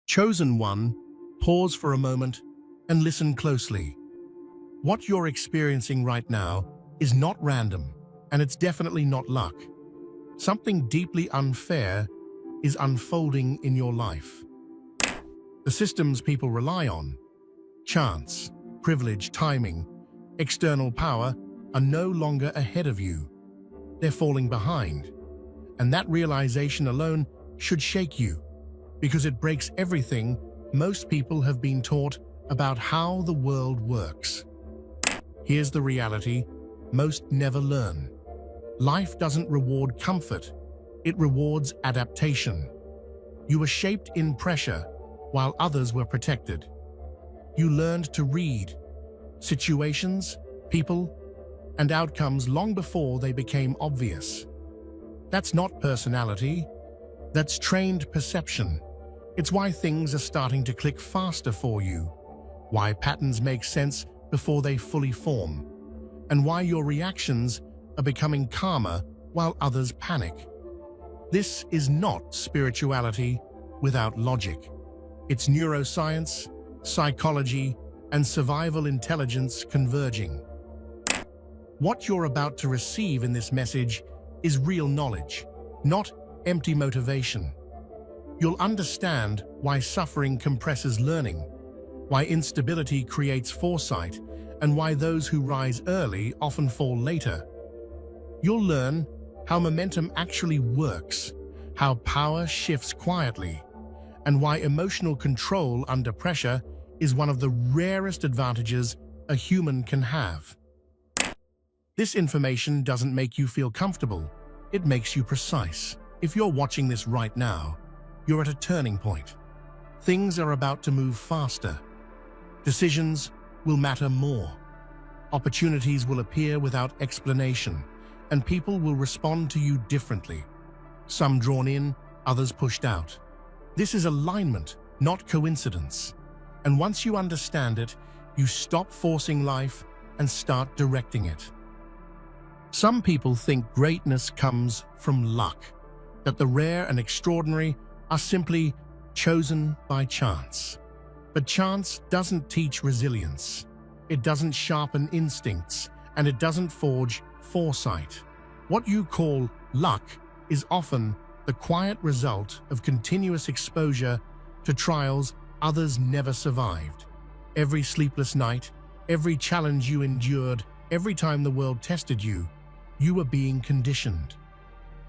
Chosen one, pause for a moment and listen closely. What you're experiencing right now is not random, and it's definitely not luck. Something deeply unfair is unfolding in your life. The systems people rely on, chance, privilege, timing, external power, are no longer ahead of you. They're falling behind. And that realization alone should shake you, because it breaks everything most people have been taught about how the world works. Here's the reality most never learn. Life doesn't reward comfort, it rewards adaptation. You were shaped in pressure while others were protected. You learned to read situations, people, and outcomes long before they became obvious. That's not personality, that's trained perception. It's why things are starting to click faster for you, why patterns make sense before they fully form, and why your reactions are becoming calmer while others panic. This is not spirituality without logic. It's neuroscience, psychology, and survival intelligence converging. What you're about to receive in this message is real knowledge, not empty motivation. You'll understand why suffering compresses learning, why instability creates foresight, and why those who rise early often fall later. You'll learn how momentum actually works, how power shifts quietly, and why emotional control under pressure is one of the rarest advantages a human can have. This information doesn't make you feel comfortable, it makes you precise. If you're watching this right now, you're at a turning point. Things are about to move faster. Decisions will matter more. Opportunities will appear without explanation, and people will respond to you differently. Some drawn in, others pushed out. This is alignment, not coincidence. And once you understand it, you stop forcing life and start directing it. Some people think greatness comes from luck, that the rare and extraordinary are simply chosen by chance. But chance doesn't teach resilience. It doesn't sharpen instincts, and it doesn't forge foresight. What you call luck is often the quiet result of continuous exposure to trials others never survived. Every sleepless night, every challenge you endured, every time the world tested you, you were being conditioned.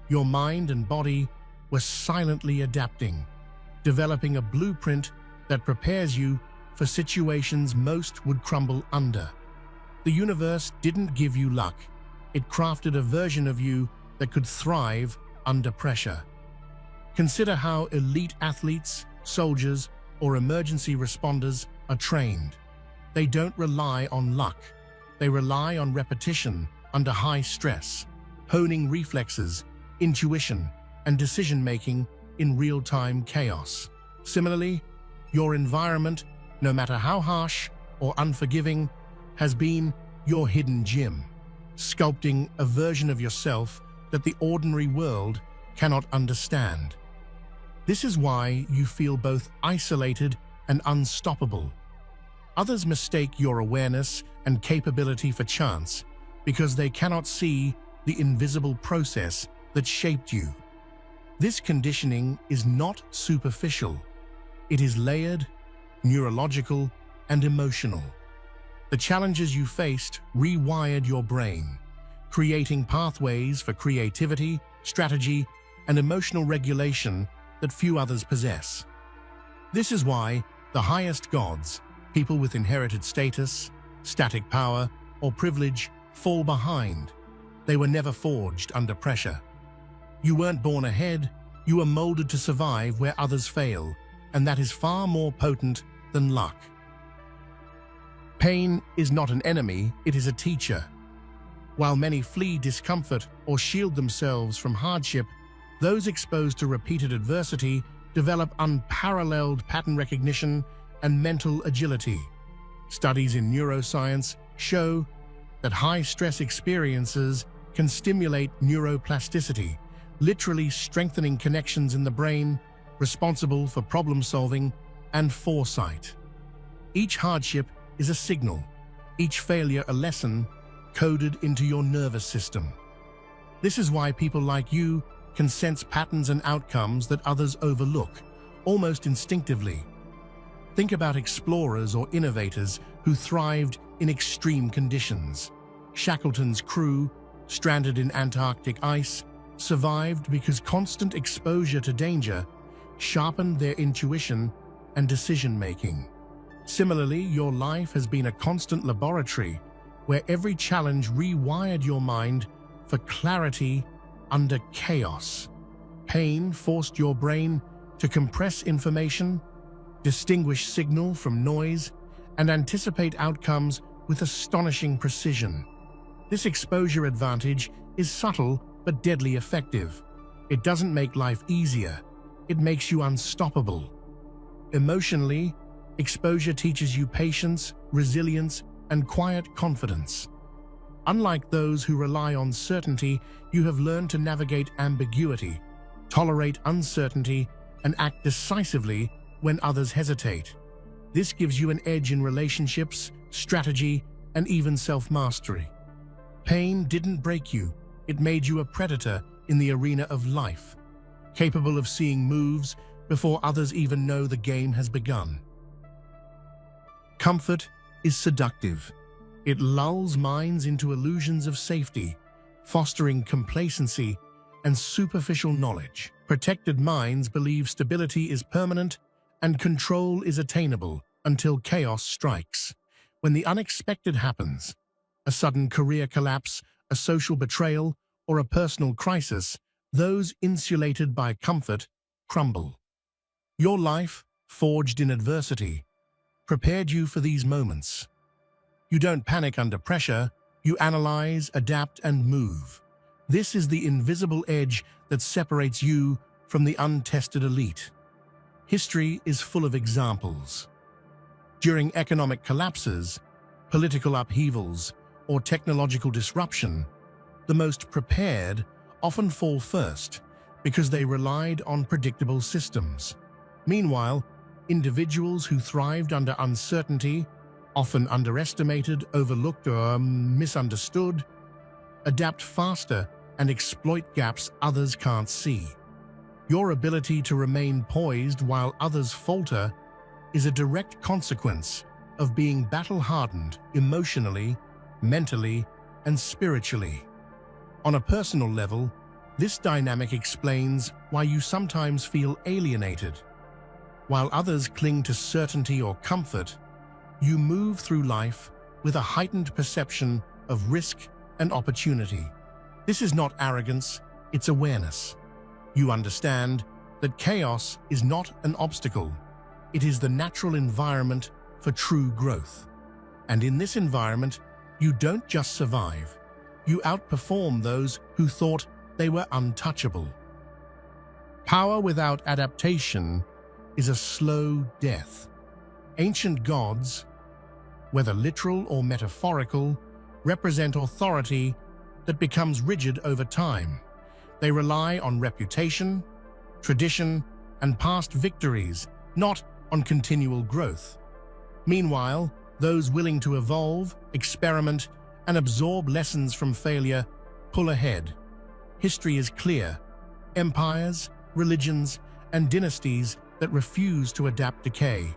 Your mind and body were silently adapting, developing a blueprint that prepares you for situations most would crumble under. The universe didn't give you luck. It crafted a version of you that could thrive under pressure. Consider how elite athletes, soldiers, or emergency responders are trained. They don't rely on luck. They rely on repetition under high stress, honing reflexes, intuition, and decision-making in real-time chaos. Similarly, your environment, no matter how harsh or unforgiving, has been your hidden gym, sculpting a version of yourself that the ordinary world cannot understand. This is why you feel both isolated and unstoppable. Others mistake your awareness and capability for chance because they cannot see the invisible process that shaped you. This conditioning is not superficial. It is layered, neurological, and emotional. The challenges you faced rewired your brain, creating pathways for creativity, strategy, and emotional regulation that few others possess. This is why the highest gods, people with inherited status, static power, or privilege, fall behind. They were never forged under pressure. You weren't born ahead, you were molded to survive where others fail, and that is far more potent than luck. Pain is not an enemy, it is a teacher. While many flee discomfort or shield themselves from hardship, those exposed to repeated adversity develop unparalleled pattern recognition and mental agility. Studies in neuroscience show that high-stress experiences can stimulate neuroplasticity, literally strengthening connections in the brain responsible for problem-solving and foresight. Each hardship is a signal, each failure a lesson coded into your nervous system. This is why people like you can sense patterns and outcomes that others overlook, almost instinctively. Think about explorers or innovators who thrived in extreme conditions. Shackleton's crew, stranded in Antarctic ice, survived because constant exposure to danger sharpened their intuition and decision-making. Similarly, your life has been a constant laboratory where every challenge rewired your mind for clarity under chaos. Pain forced your brain to compress information, distinguish signal from noise, and anticipate outcomes with astonishing precision. This exposure advantage is subtle but deadly effective. It doesn't make life easier, it makes you unstoppable. Emotionally, exposure teaches you patience, resilience, and quiet confidence. Unlike those who rely on certainty, you have learned to navigate ambiguity, tolerate uncertainty, and act decisively when others hesitate. This gives you an edge in relationships, strategy, and even self-mastery. Pain didn't break you, it made you a predator in the arena of life, capable of seeing moves before others even know the game has begun. Comfort is seductive. It lulls minds into illusions of safety, fostering complacency and superficial knowledge. Protected minds believe stability is permanent and control is attainable until chaos strikes. When the unexpected happens, a sudden career collapse, a social betrayal, or a personal crisis, those insulated by comfort crumble. Your life, forged in adversity, prepared you for these moments. You don't panic under pressure, you analyze, adapt, and move. This is the invisible edge that separates you from the untested elite. History is full of examples. During economic collapses, political upheavals, or technological disruption, the most prepared often fall first because they relied on predictable systems. Meanwhile, individuals who thrived under uncertainty, often underestimated, overlooked, or misunderstood, adapt faster and exploit gaps others can't see. Your ability to remain poised while others falter is a direct consequence of being battle-hardened emotionally, mentally, and spiritually. On a personal level, this dynamic explains why you sometimes feel alienated. While others cling to certainty or comfort, you move through life with a heightened perception of risk and opportunity. This is not arrogance, it's awareness. You understand that chaos is not an obstacle. It is the natural environment for true growth. And in this environment, you don't just survive, you outperform those who thought they were untouchable. Power without adaptation is a slow death. Ancient gods, whether literal or metaphorical, represent authority that becomes rigid over time. They rely on reputation, tradition, and past victories, not on continual growth. Meanwhile, those willing to evolve, experiment, and absorb lessons from failure pull ahead. History is clear. Empires, religions, and dynasties that refuse to adapt decay.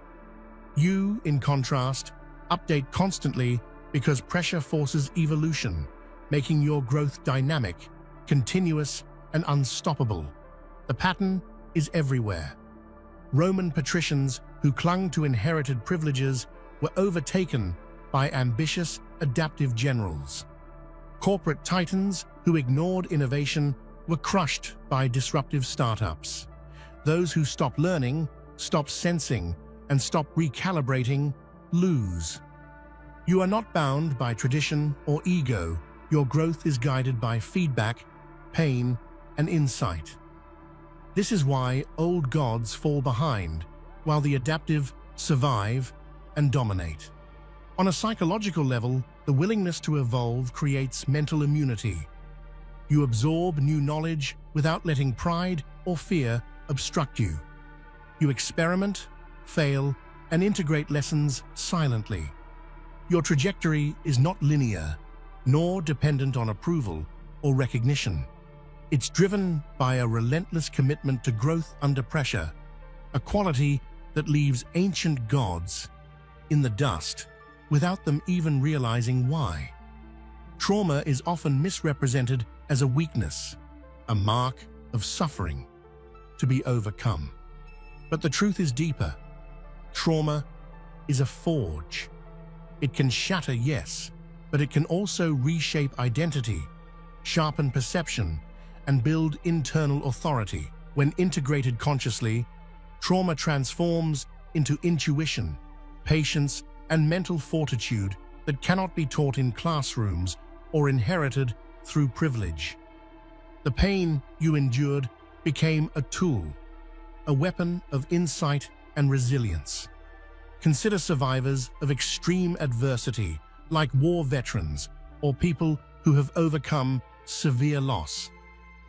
You, in contrast, update constantly because pressure forces evolution, making your growth dynamic, continuous, and unstoppable. The pattern is everywhere. Roman patricians who clung to inherited privileges were overtaken by ambitious, adaptive generals. Corporate titans who ignored innovation were crushed by disruptive startups. Those who stop learning, stop sensing, and stop recalibrating lose. You are not bound by tradition or ego. Your growth is guided by feedback, pain, and insight. This is why old gods fall behind, while the adaptive survive and dominate. On a psychological level, the willingness to evolve creates mental immunity. You absorb new knowledge without letting pride or fear obstruct you. You experiment, fail, and integrate lessons silently. Your trajectory is not linear, nor dependent on approval or recognition. It's driven by a relentless commitment to growth under pressure, a quality that leaves ancient gods in the dust without them even realizing why. Trauma is often misrepresented as a weakness, a mark of suffering to be overcome. But the truth is deeper. Trauma is a forge. It can shatter, yes, but it can also reshape identity, sharpen perception, and build internal authority. When integrated consciously, trauma transforms into intuition, patience, and mental fortitude that cannot be taught in classrooms or inherited through privilege. The pain you endured became a tool, a weapon of insight and resilience. Consider survivors of extreme adversity, like war veterans or people who have overcome severe loss.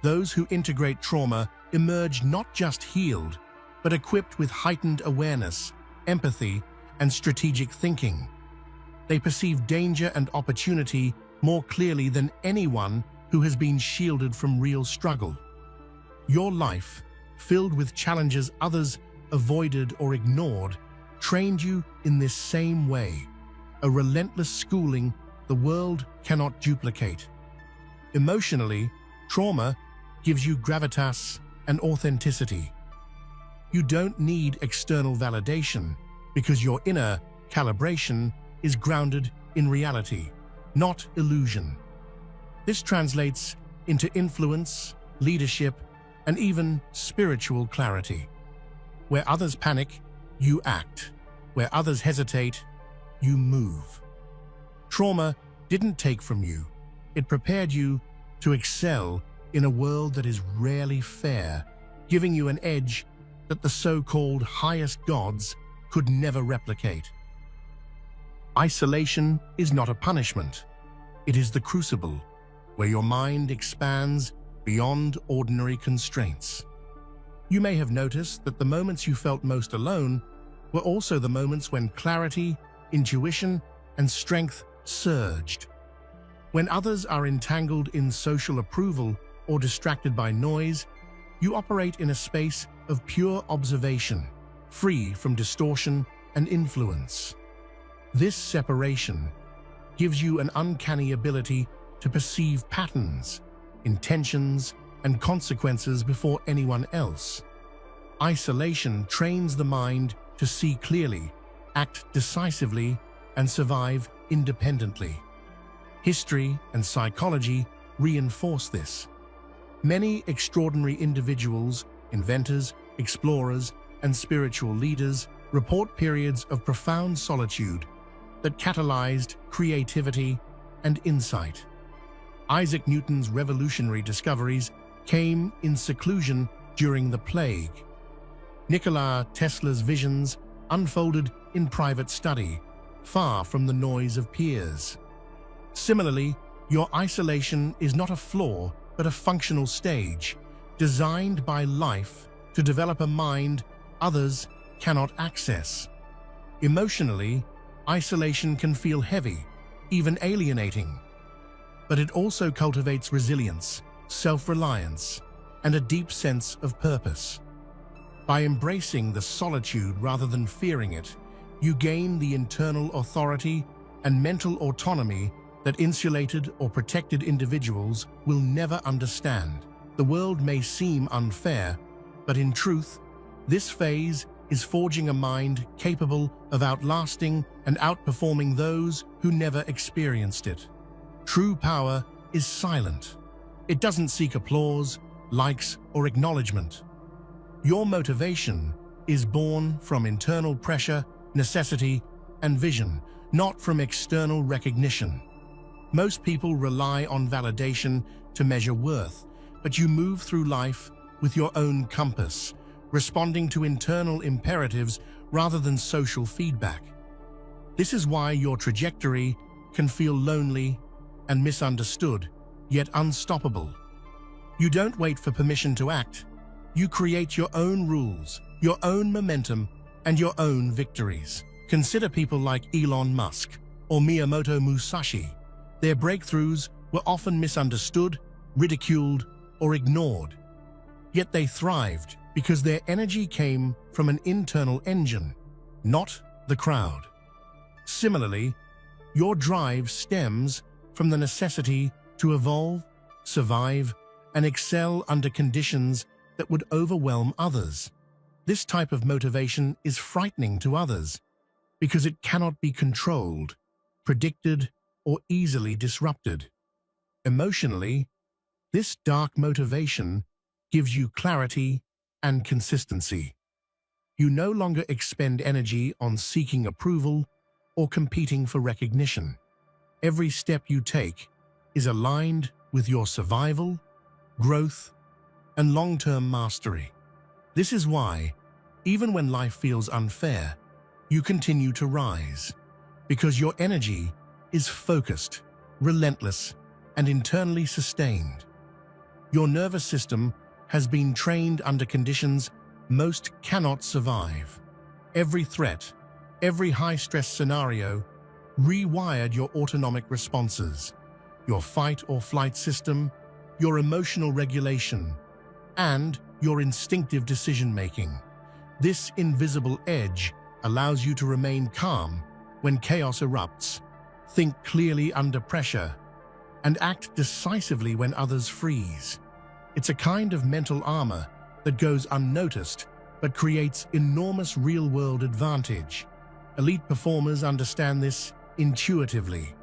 Those who integrate trauma emerge not just healed, but equipped with heightened awareness, empathy, and strategic thinking. They perceive danger and opportunity more clearly than anyone who has been shielded from real struggle. Your life, filled with challenges others avoided or ignored, trained you in this same way, a relentless schooling the world cannot duplicate. Emotionally, trauma gives you gravitas and authenticity. You don't need external validation because your inner calibration is grounded in reality, not illusion. This translates into influence, leadership, and even spiritual clarity. Where others panic, you act. Where others hesitate, you move. Trauma didn't take from you. It prepared you to excel in a world that is rarely fair, giving you an edge that the so-called highest gods could never replicate. Isolation is not a punishment. It is the crucible where your mind expands beyond ordinary constraints. You may have noticed that the moments you felt most alone were also the moments when clarity, intuition, and strength surged. When others are entangled in social approval or distracted by noise, you operate in a space of pure observation, free from distortion and influence. This separation gives you an uncanny ability to perceive patterns, intentions, and consequences before anyone else. Isolation trains the mind to see clearly, act decisively, and survive independently. History and psychology reinforce this. Many extraordinary individuals, inventors, explorers, and spiritual leaders report periods of profound solitude that catalyzed creativity and insight. Isaac Newton's revolutionary discoveries came in seclusion during the plague. Nikola Tesla's visions unfolded in private study, far from the noise of peers. Similarly, your isolation is not a flaw, but a functional stage, designed by life to develop a mind others cannot access. Emotionally, isolation can feel heavy, even alienating. But it also cultivates resilience, self-reliance, and a deep sense of purpose. By embracing the solitude rather than fearing it, you gain the internal authority and mental autonomy that insulated or protected individuals will never understand. The world may seem unfair, but in truth, this phase is forging a mind capable of outlasting and outperforming those who never experienced it. True power is silent. It doesn't seek applause, likes, or acknowledgement. Your motivation is born from internal pressure, necessity, and vision, not from external recognition. Most people rely on validation to measure worth, but you move through life with your own compass, responding to internal imperatives rather than social feedback. This is why your trajectory can feel lonely and misunderstood, yet unstoppable. You don't wait for permission to act. You create your own rules, your own momentum, and your own victories. Consider people like Elon Musk or Miyamoto Musashi. Their breakthroughs were often misunderstood, ridiculed, or ignored. Yet they thrived because their energy came from an internal engine, not the crowd. Similarly, your drive stems from the necessity to evolve, survive, and excel under conditions that would overwhelm others. This type of motivation is frightening to others because it cannot be controlled, predicted, or easily disrupted. Emotionally, this dark motivation gives you clarity and consistency. You no longer expend energy on seeking approval or competing for recognition. Every step you take is aligned with your survival, growth, and long-term mastery. This is why, even when life feels unfair, you continue to rise, because your energy is focused, relentless, and internally sustained. Your nervous system has been trained under conditions most cannot survive. Every threat, every high-stress scenario rewired your autonomic responses, your fight or flight system, your emotional regulation, and your instinctive decision-making. This invisible edge allows you to remain calm when chaos erupts, think clearly under pressure, and act decisively when others freeze. It's a kind of mental armor that goes unnoticed but creates enormous real-world advantage. Elite performers understand this intuitively.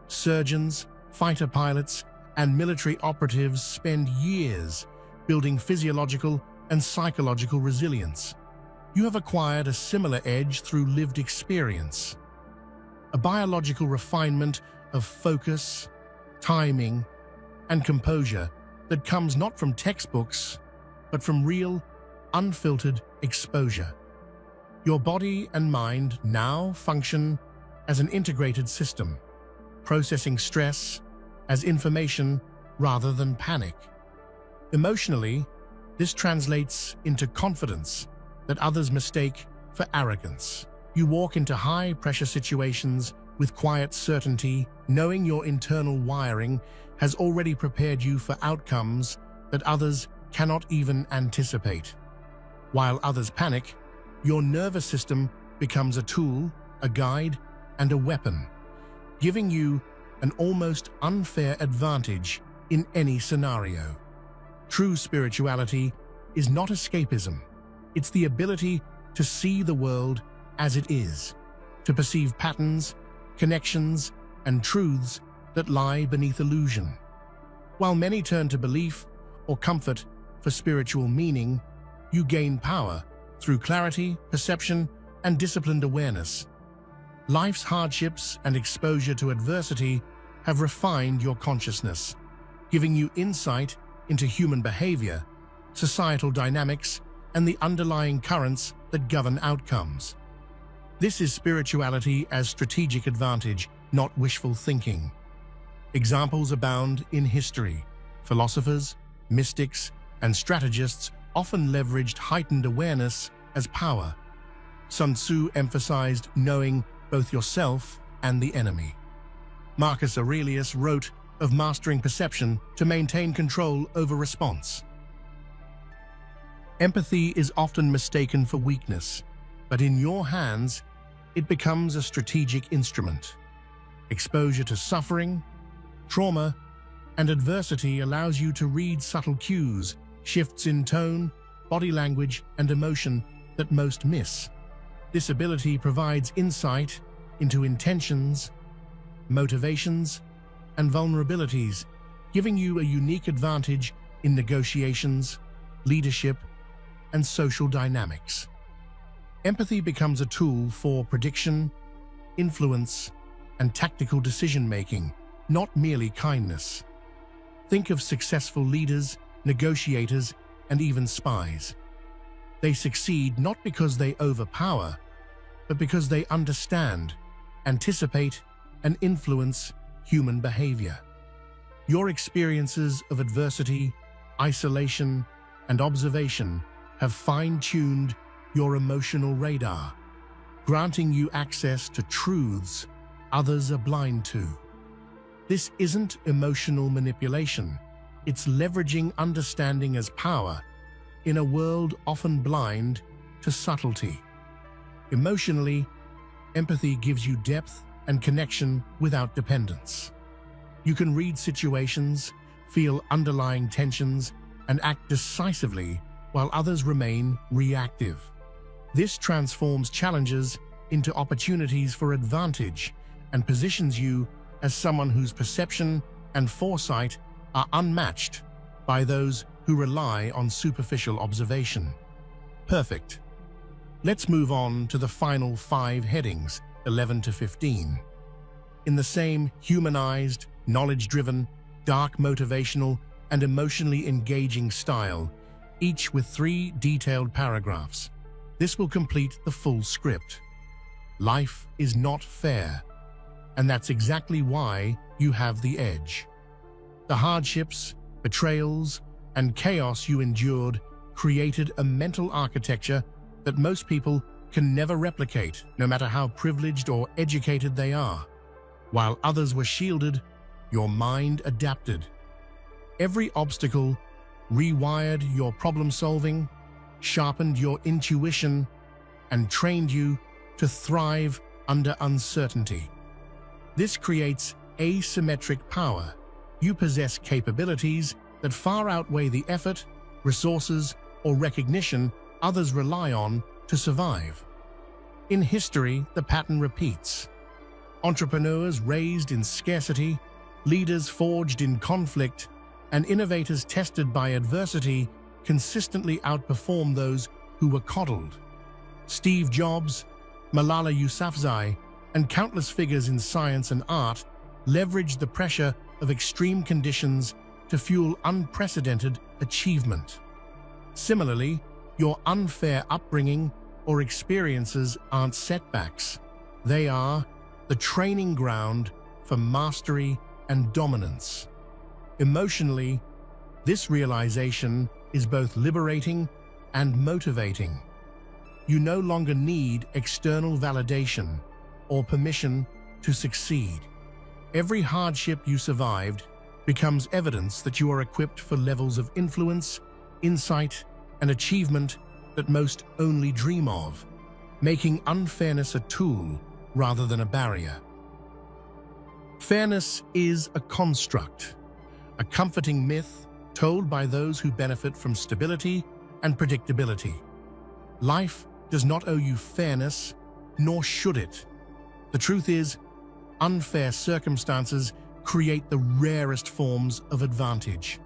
Surgeons, fighter pilots, and military operatives spend years building physiological and psychological resilience. You have acquired a similar edge through lived experience, a biological refinement of focus, timing, and composure that comes not from textbooks, but from real, unfiltered exposure. Your body and mind now function as an integrated system, processing stress as information rather than panic. Emotionally, this translates into confidence that others mistake for arrogance. You walk into high-pressure situations with quiet certainty, knowing your internal wiring has already prepared you for outcomes that others cannot even anticipate. While others panic, your nervous system becomes a tool, a guide, and a weapon, giving you an almost unfair advantage in any scenario. True spirituality is not escapism. It's the ability to see the world as it is, to perceive patterns, connections, and truths that lie beneath illusion. While many turn to belief or comfort for spiritual meaning, you gain power through clarity, perception, and disciplined awareness. Life's hardships and exposure to adversity have refined your consciousness, giving you insight into human behavior, societal dynamics, and the underlying currents that govern outcomes. This is spirituality as strategic advantage, not wishful thinking. Examples abound in history. Philosophers, mystics, and strategists often leveraged heightened awareness as power. Sun Tzu emphasized knowing both yourself and the enemy. Marcus Aurelius wrote of mastering perception to maintain control over response. Empathy is often mistaken for weakness, but in your hands, it becomes a strategic instrument. Exposure to suffering, trauma, and adversity allows you to read subtle cues, shifts in tone, body language, and emotion that most miss. This ability provides insight into intentions, motivations, and vulnerabilities, giving you a unique advantage in negotiations, leadership, and social dynamics. Empathy becomes a tool for prediction, influence, and tactical decision-making, not merely kindness. Think of successful leaders, negotiators, and even spies. They succeed not because they overpower, but because they understand, anticipate, and influence human behavior. Your experiences of adversity, isolation, and observation have fine-tuned your emotional radar, granting you access to truths others are blind to. This isn't emotional manipulation. It's leveraging understanding as power in a world often blind to subtlety. Emotionally, empathy gives you depth and connection without dependence. You can read situations, feel underlying tensions, and act decisively while others remain reactive. This transforms challenges into opportunities for advantage and positions you as someone whose perception and foresight are unmatched by those who rely on superficial observation. Perfect. Let's move on to the final 5 headings, 11 to 15. In the same humanized, knowledge-driven, dark motivational, and emotionally engaging style, each with 3 detailed paragraphs. This will complete the full script. Life is not fair, and that's exactly why you have the edge. The hardships, betrayals, and chaos you endured created a mental architecture that most people can never replicate, no matter how privileged or educated they are. While others were shielded, your mind adapted. Every obstacle rewired your problem-solving, sharpened your intuition, and trained you to thrive under uncertainty. This creates asymmetric power. You possess capabilities that far outweigh the effort, resources, or recognition others rely on to survive. In history, the pattern repeats. Entrepreneurs raised in scarcity, leaders forged in conflict, and innovators tested by adversity consistently outperform those who were coddled. Steve Jobs, Malala Yousafzai, and countless figures in science and art leveraged the pressure of extreme conditions to fuel unprecedented achievement. Similarly, your unfair upbringing or experiences aren't setbacks. They are the training ground for mastery and dominance. Emotionally, this realization is both liberating and motivating. You no longer need external validation or permission to succeed. Every hardship you survived becomes evidence that you are equipped for levels of influence, insight, and achievement that most only dream of, making unfairness a tool rather than a barrier. Fairness is a construct, a comforting myth told by those who benefit from stability and predictability. Life does not owe you fairness, nor should it. The truth is, unfair circumstances create the rarest forms of advantage.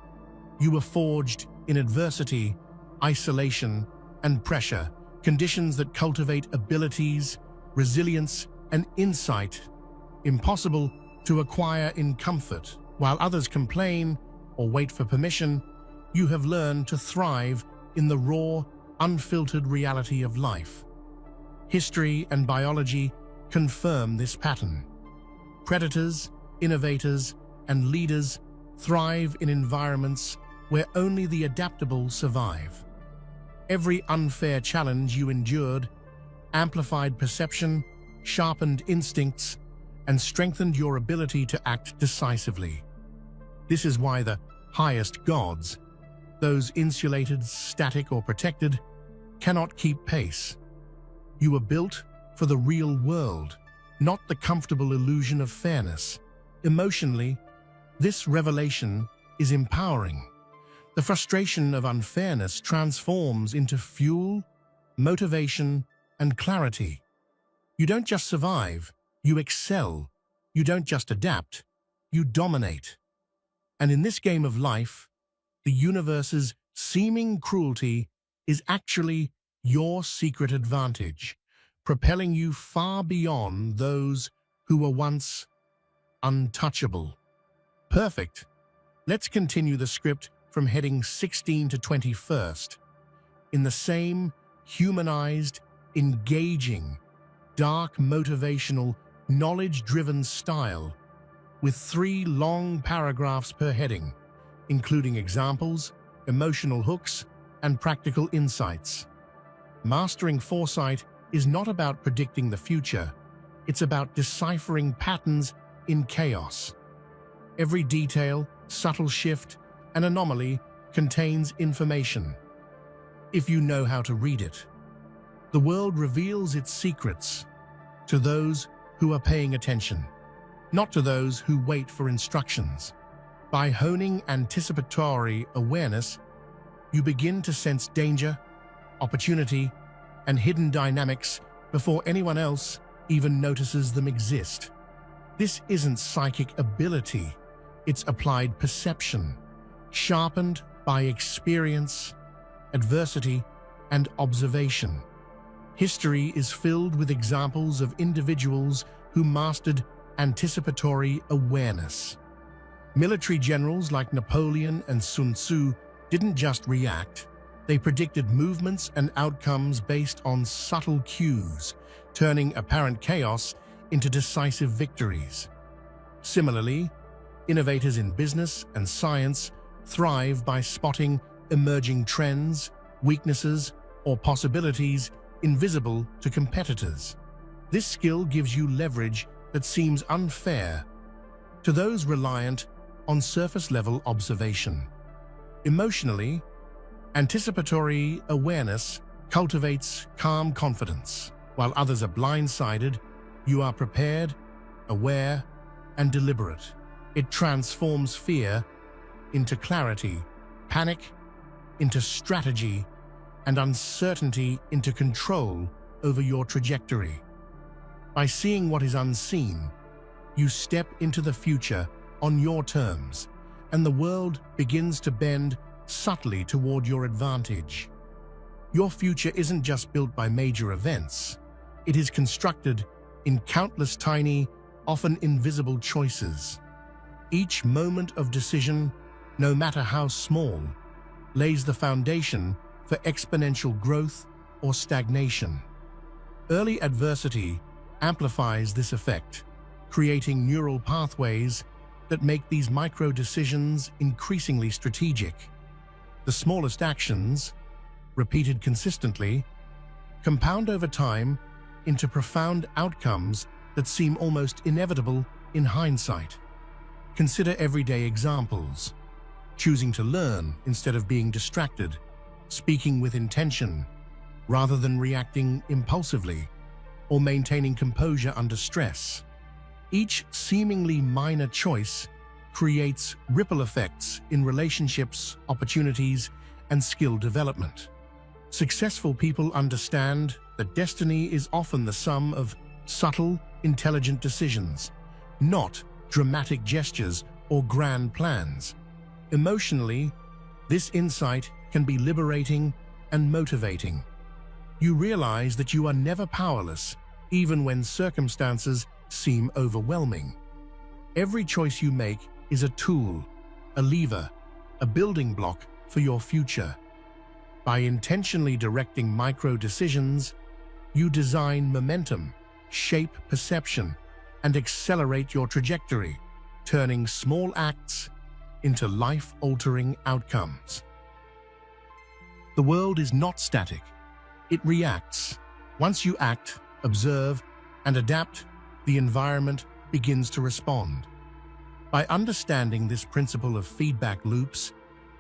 You were forged in adversity, isolation, and pressure, conditions that cultivate abilities, resilience, and insight impossible to acquire in comfort. While others complain or wait for permission, you have learned to thrive in the raw, unfiltered reality of life. History and biology confirm this pattern. Predators, innovators, and leaders thrive in environments where only the adaptable survive. Every unfair challenge you endured amplified perception, sharpened instincts, and strengthened your ability to act decisively. This is why the highest gods, those insulated, static, or protected, cannot keep pace. You were built for the real world, not the comfortable illusion of fairness. Emotionally, this revelation is empowering. The frustration of unfairness transforms into fuel, motivation, and clarity. You don't just survive, you excel. You don't just adapt, you dominate. And in this game of life, the universe's seeming cruelty is actually your secret advantage, propelling you far beyond those who were once untouchable. Perfect. Let's continue the script from heading 16 to 21st. In the same humanized, engaging, dark motivational, knowledge-driven style, with 3 long paragraphs per heading, including examples, emotional hooks, and practical insights. Mastering foresight is not about predicting the future, it's about deciphering patterns in chaos. Every detail, subtle shift, and anomaly contains information. If you know how to read it, the world reveals its secrets to those who are paying attention, not to those who wait for instructions. By honing anticipatory awareness, you begin to sense danger, opportunity, and hidden dynamics before anyone else even notices them exist. This isn't psychic ability, it's applied perception, sharpened by experience, adversity, and observation. History is filled with examples of individuals who mastered anticipatory awareness. Military generals like Napoleon and Sun Tzu didn't just react, they predicted movements and outcomes based on subtle cues, turning apparent chaos into decisive victories. Similarly, innovators in business and science thrive by spotting emerging trends, weaknesses, or possibilities invisible to competitors. This skill gives you leverage that seems unfair to those reliant on surface-level observation. Emotionally, anticipatory awareness cultivates calm confidence. While others are blindsided, you are prepared, aware, and deliberate. It transforms fear into clarity, panic into strategy, and uncertainty into control over your trajectory. By seeing what is unseen, you step into the future on your terms, and the world begins to bend subtly toward your advantage. Your future isn't just built by major events, it is constructed in countless tiny, often invisible choices. Each moment of decision, no matter how small, lays the foundation for exponential growth or stagnation. Early adversity amplifies this effect, creating neural pathways that make these micro-decisions increasingly strategic. The smallest actions, repeated consistently, compound over time into profound outcomes that seem almost inevitable in hindsight. Consider everyday examples: choosing to learn instead of being distracted, speaking with intention rather than reacting impulsively, or maintaining composure under stress. Each seemingly minor choice creates ripple effects in relationships, opportunities, and skill development. Successful people understand that destiny is often the sum of subtle, intelligent decisions, not dramatic gestures or grand plans. Emotionally, this insight can be liberating and motivating. You realize that you are never powerless, even when circumstances seem overwhelming. Every choice you make is a tool, a lever, a building block for your future. By intentionally directing micro-decisions, you design momentum, shape perception, and accelerate your trajectory, turning small acts into life-altering outcomes. The world is not static. It reacts. Once you act, observe, and adapt, the environment begins to respond. By understanding this principle of feedback loops,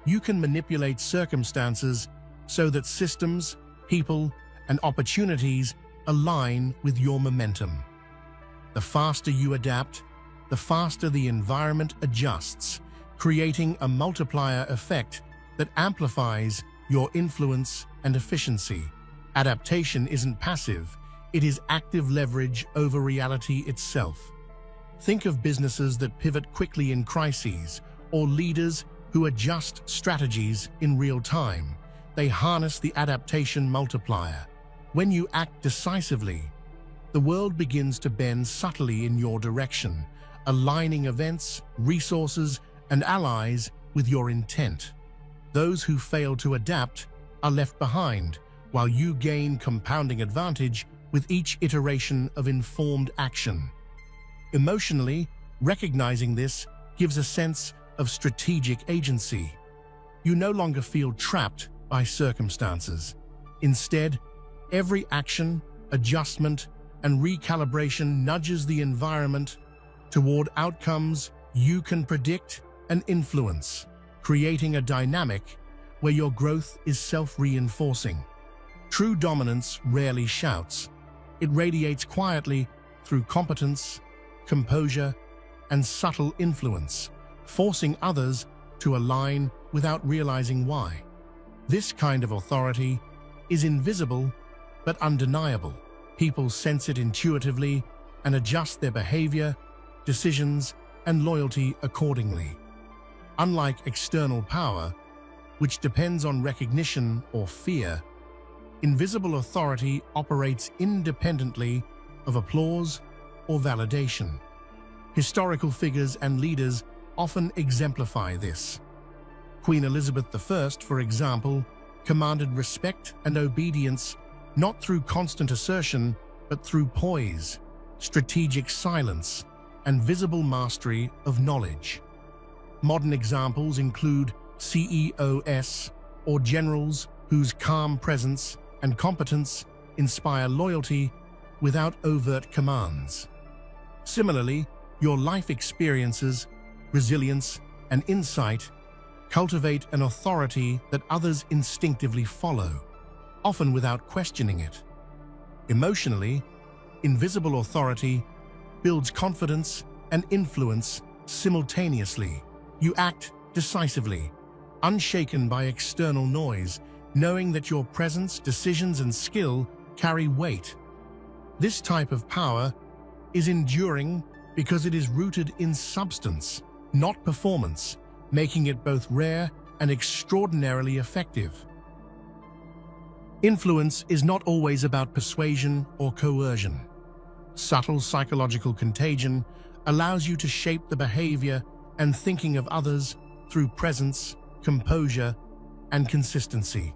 you can manipulate circumstances so that systems, people, and opportunities align with your momentum. The faster you adapt, the faster the environment adjusts, creating a multiplier effect that amplifies your influence and efficiency. Adaptation isn't passive, it is active leverage over reality itself. Think of businesses that pivot quickly in crises, or leaders who adjust strategies in real time. They harness the adaptation multiplier. When you act decisively, the world begins to bend subtly in your direction, aligning events, resources, and allies with your intent. Those who fail to adapt are left behind, while you gain compounding advantage with each iteration of informed action. Emotionally, recognizing this gives a sense of strategic agency. You no longer feel trapped by circumstances. Instead, Every action, adjustment, and recalibration nudges the environment toward outcomes you can predict and influence, creating a dynamic where your growth is self-reinforcing. True dominance rarely shouts. It radiates quietly through competence, composure, and subtle influence, forcing others to align without realizing why. This kind of authority is invisible but undeniable. People sense it intuitively and adjust their behavior, decisions, and loyalty accordingly. Unlike external power, which depends on recognition or fear, invisible authority operates independently of applause or validation. Historical figures and leaders often exemplify this. Queen Elizabeth I, for example, commanded respect and obedience not through constant assertion, but through poise, strategic silence, and visible mastery of knowledge. Modern examples include CEOs or generals whose calm presence and competence inspire loyalty without overt commands. Similarly, your life experiences, resilience, and insight cultivate an authority that others instinctively follow, often without questioning it. Emotionally, invisible authority builds confidence and influence simultaneously. You act decisively, unshaken by external noise, knowing that your presence, decisions, and skill carry weight. This type of power is enduring because it is rooted in substance, not performance, making it both rare and extraordinarily effective. Influence is not always about persuasion or coercion. Subtle psychological contagion allows you to shape the behavior and thinking of others through presence, composure, and consistency.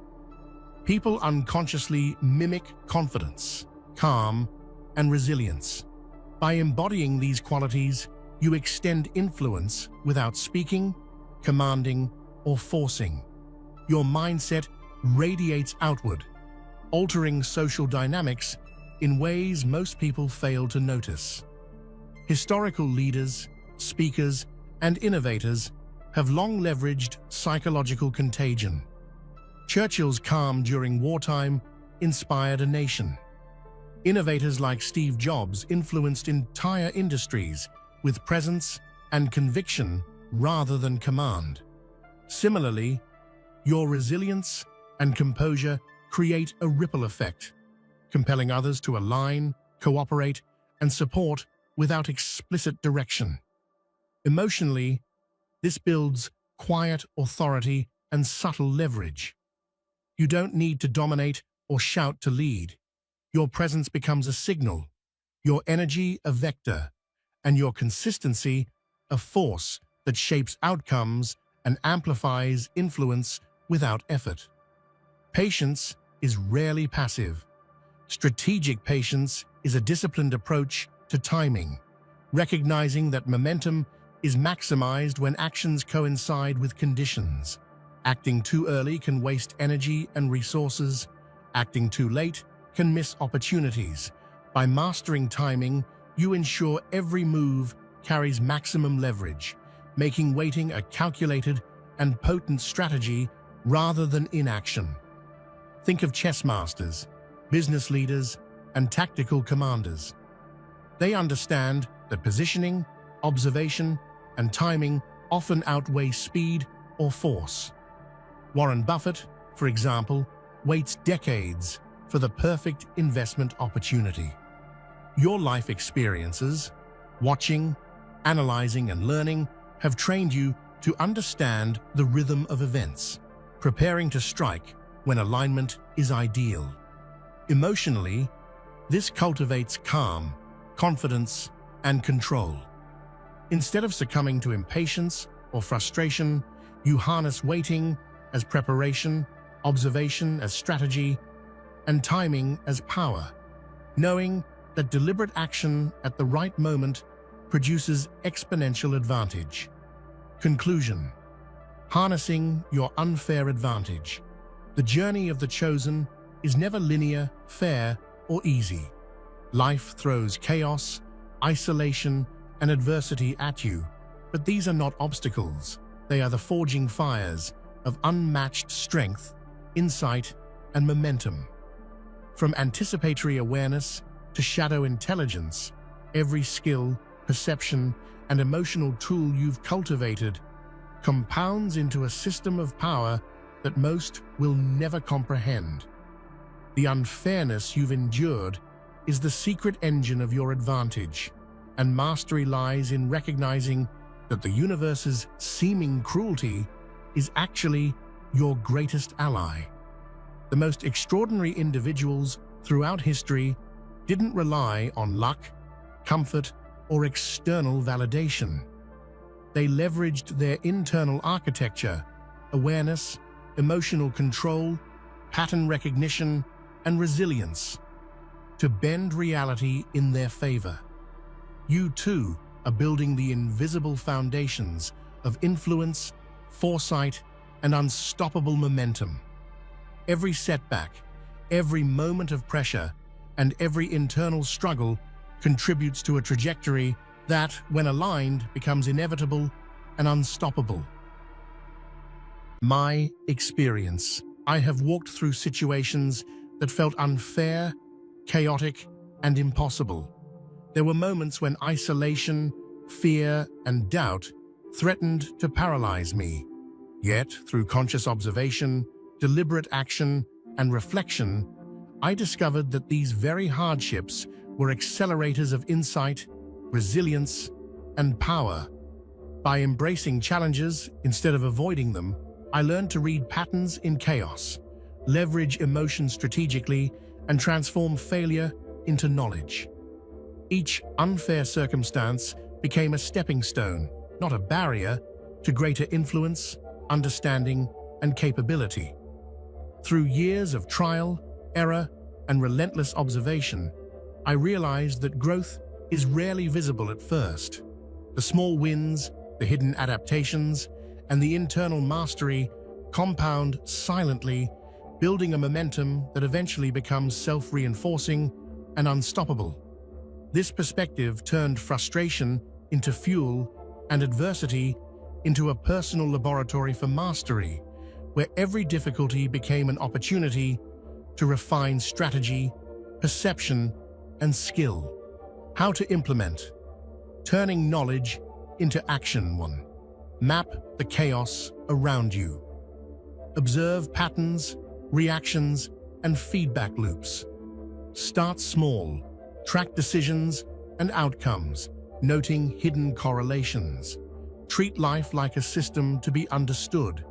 People unconsciously mimic confidence, calm, and resilience. By embodying these qualities, you extend influence without speaking, commanding, or forcing. Your mindset radiates outward, altering social dynamics in ways most people fail to notice. Historical leaders, speakers, and innovators have long leveraged psychological contagion. Churchill's calm during wartime inspired a nation. Innovators like Steve Jobs influenced entire industries with presence and conviction rather than command. Similarly, your resilience and composure create a ripple effect, compelling others to align, cooperate, and support without explicit direction. Emotionally, this builds quiet authority and subtle leverage. You don't need to dominate or shout to lead. Your presence becomes a signal, your energy a vector, and your consistency a force that shapes outcomes and amplifies influence without effort. Patience is rarely passive. Strategic patience is a disciplined approach to timing, recognizing that momentum is maximized when actions coincide with conditions. Acting too early can waste energy and resources. Acting too late can miss opportunities. By mastering timing, you ensure every move carries maximum leverage, making waiting a calculated and potent strategy rather than inaction. Think of chess masters, business leaders, and tactical commanders. They understand that positioning, observation, and timing often outweigh speed or force. Warren Buffett, for example, waits decades for the perfect investment opportunity. Your life experiences, watching, analyzing, and learning have trained you to understand the rhythm of events, preparing to strike when alignment is ideal. Emotionally, this cultivates calm, confidence, and control. Instead of succumbing to impatience or frustration, you harness waiting as preparation, observation as strategy, and timing as power, knowing that deliberate action at the right moment produces exponential advantage. Conclusion: harnessing your unfair advantage. The journey of the chosen is never linear, fair, or easy. Life throws chaos, isolation, and adversity at you, but these are not obstacles. They are the forging fires of unmatched strength, insight, and momentum. From anticipatory awareness to shadow intelligence, every skill, perception, and emotional tool you've cultivated compounds into a system of power that most will never comprehend. The unfairness you've endured is the secret engine of your advantage, and mastery lies in recognizing that the universe's seeming cruelty is actually your greatest ally. The most extraordinary individuals throughout history didn't rely on luck, comfort, or external validation. They leveraged their internal architecture, awareness, emotional control, pattern recognition, and resilience to bend reality in their favor. You too are building the invisible foundations of influence, foresight, and unstoppable momentum. Every setback, every moment of pressure, and every internal struggle contributes to a trajectory that, when aligned, becomes inevitable and unstoppable. My experience. I have walked through situations that felt unfair, chaotic, and impossible. There were moments when isolation, fear, and doubt threatened to paralyze me. Yet, through conscious observation, deliberate action, and reflection, I discovered that these very hardships were accelerators of insight, resilience, and power. By embracing challenges instead of avoiding them, I learned to read patterns in chaos, leverage emotion strategically, and transform failure into knowledge. Each unfair circumstance became a stepping stone, not a barrier, to greater influence, understanding, and capability. Through years of trial, error, and relentless observation, I realized that growth is rarely visible at first. The small wins, the hidden adaptations, and the internal mastery compound silently, building a momentum that eventually becomes self-reinforcing and unstoppable. This perspective turned frustration into fuel and adversity into a personal laboratory for mastery, where every difficulty became an opportunity to refine strategy, perception, and skill. How to implement. Turning knowledge into action. 1. Map the chaos around you. Observe patterns, reactions, and feedback loops. Start small. Track decisions and outcomes, noting hidden correlations. Treat life like a system to be understood,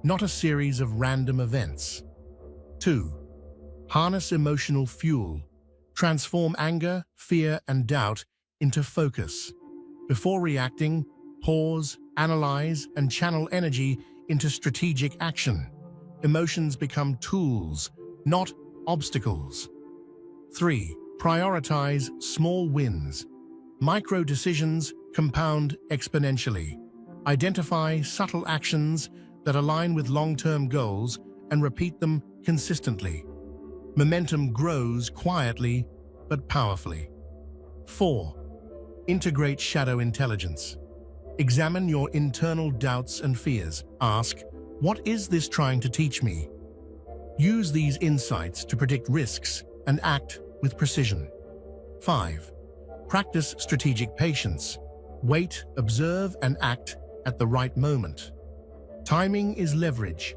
not a series of random events. 2. Harness emotional fuel. Transform anger, fear, and doubt into focus. Before reacting, pause, analyze, and channel energy into strategic action. Emotions become tools, not obstacles. 3. Prioritize small wins. Micro decisions compound exponentially. Identify subtle actions that align with long-term goals and repeat them consistently. Momentum grows quietly but powerfully. 4. Integrate shadow intelligence. Examine your internal doubts and fears. Ask, what is this trying to teach me? Use these insights to predict risks and act with precision. 5. Practice strategic patience. Wait, observe, and act at the right moment. Timing is leverage.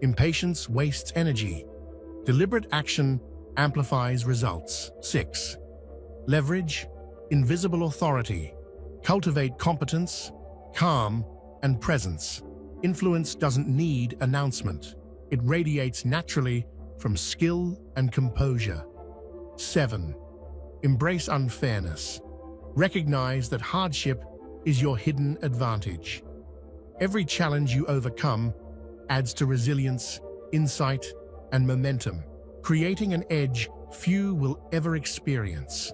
Impatience wastes energy. Deliberate action amplifies results. 6. Leverage invisible authority. Cultivate competence, calm, and presence. Influence doesn't need announcement. It radiates naturally from skill and composure. 7. Embrace unfairness. Recognize that hardship is your hidden advantage. Every challenge you overcome adds to resilience, insight, and momentum, creating an edge few will ever experience.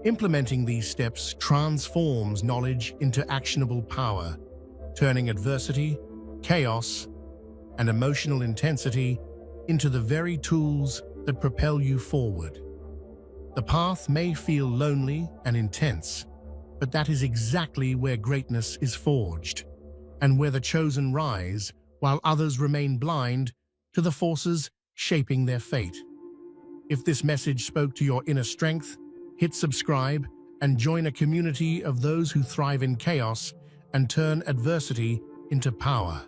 Implementing these steps transforms knowledge into actionable power, turning adversity, chaos, and emotional intensity into the very tools that propel you forward. The path may feel lonely and intense, but that is exactly where greatness is forged, and where the chosen rise while others remain blind to the forces shaping their fate. If this message spoke to your inner strength, hit subscribe and join a community of those who thrive in chaos and turn adversity into power.